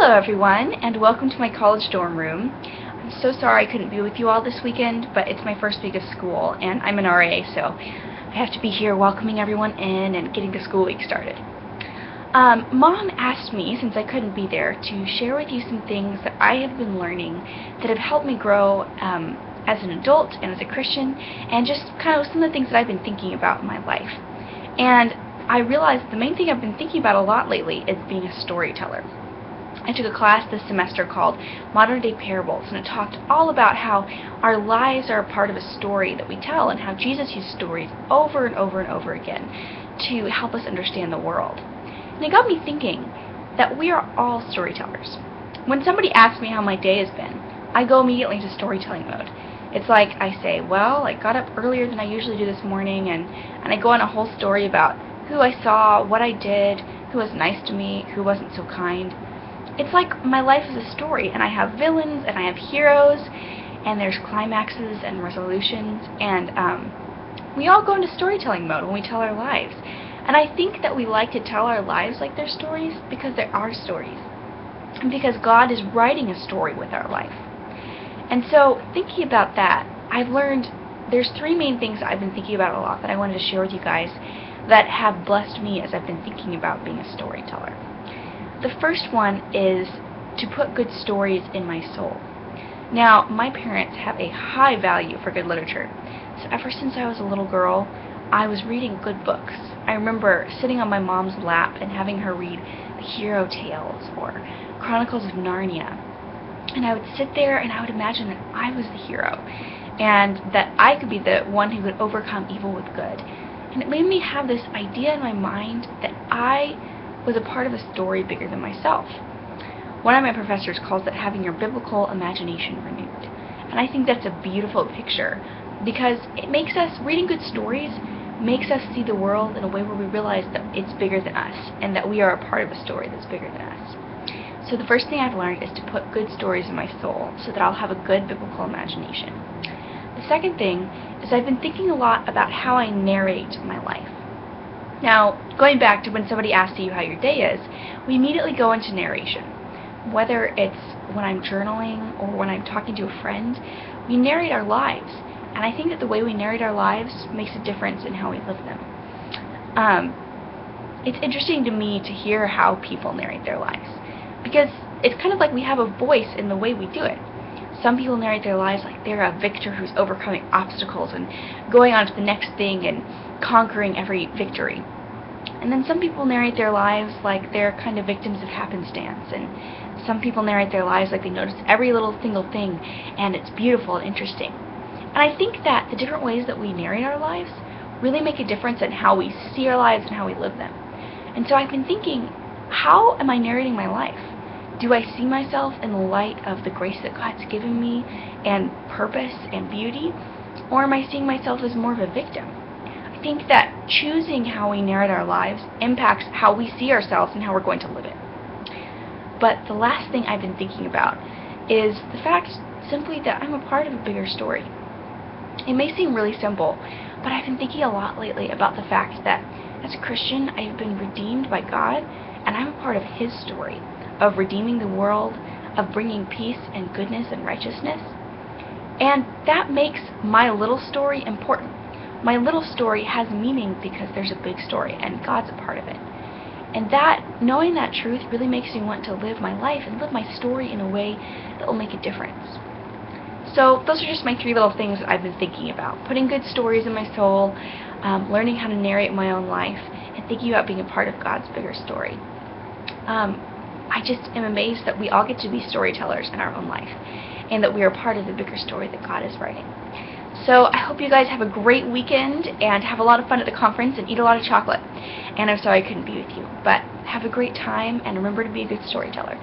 Hello everyone, and welcome to my college dorm room. I'm so sorry I couldn't be with you all this weekend, but it's my first week of school, and I'm an RA, so I have to be here welcoming everyone in and getting the school week started. Mom asked me, since I couldn't be there, to share with you some things that I have been learning that have helped me grow as an adult and as a Christian, and just kind of some of the things that I've been thinking about in my life. And I realized the main thing I've been thinking about a lot lately is being a storyteller. I took a class this semester called Modern Day Parables, and it talked all about how our lives are a part of a story that we tell, and how Jesus used stories over and over and over again to help us understand the world. And it got me thinking that we are all storytellers. When somebody asks me how my day has been, I go immediately into storytelling mode. It's like I say, well, I got up earlier than I usually do this morning, and I go on a whole story about who I saw, what I did, who was nice to me, who wasn't so kind. It's like my life is a story, and I have villains, and I have heroes, and there's climaxes and resolutions, and we all go into storytelling mode when we tell our lives. And I think that we like to tell our lives like they're stories because they are stories, and because God is writing a story with our life. And so, thinking about that, I've learned there's three main things I've been thinking about a lot that I wanted to share with you guys that have blessed me as I've been thinking about being a storyteller. The first one is to put good stories in my soul. Now, my parents have a high value for good literature. So ever since I was a little girl, I was reading good books. I remember sitting on my mom's lap and having her read the hero tales or Chronicles of Narnia. And I would sit there and I would imagine that I was the hero and that I could be the one who would overcome evil with good. And it made me have this idea in my mind that I was a part of a story bigger than myself. One of my professors calls it having your biblical imagination renewed. And I think that's a beautiful picture because it makes us, reading good stories, makes us see the world in a way where we realize that it's bigger than us and that we are a part of a story that's bigger than us. So the first thing I've learned is to put good stories in my soul so that I'll have a good biblical imagination. The second thing is I've been thinking a lot about how I narrate my life. Now, going back to when somebody asks you how your day is, we immediately go into narration. Whether it's when I'm journaling or when I'm talking to a friend, we narrate our lives. And I think that the way we narrate our lives makes a difference in how we live them. It's interesting to me to hear how people narrate their lives, because it's kind of like we have a voice in the way we do it. Some people narrate their lives like they're a victor who's overcoming obstacles and going on to the next thing and conquering every victory. And then some people narrate their lives like they're kind of victims of happenstance, and some people narrate their lives like they notice every little single thing and it's beautiful and interesting. And I think that the different ways that we narrate our lives really make a difference in how we see our lives and how we live them. And so I've been thinking, how am I narrating my life? Do I see myself in the light of the grace that God's given me and purpose and beauty? Or am I seeing myself as more of a victim? I think that choosing how we narrate our lives impacts how we see ourselves and how we're going to live it. But the last thing I've been thinking about is the fact simply that I'm a part of a bigger story. It may seem really simple, but I've been thinking a lot lately about the fact that as a Christian, I've been redeemed by God, and I'm a part of His story of redeeming the world, of bringing peace and goodness and righteousness. And that makes my little story important. My little story has meaning because there's a big story, and God's a part of it. And that, knowing that truth really makes me want to live my life and live my story in a way that will make a difference. So those are just my three little things that I've been thinking about. Putting good stories in my soul, learning how to narrate my own life, and thinking about being a part of God's bigger story. I just am amazed that we all get to be storytellers in our own life, and that we are part of the bigger story that God is writing. So I hope you guys have a great weekend and have a lot of fun at the conference and eat a lot of chocolate. And I'm sorry I couldn't be with you, but have a great time and remember to be a good storyteller.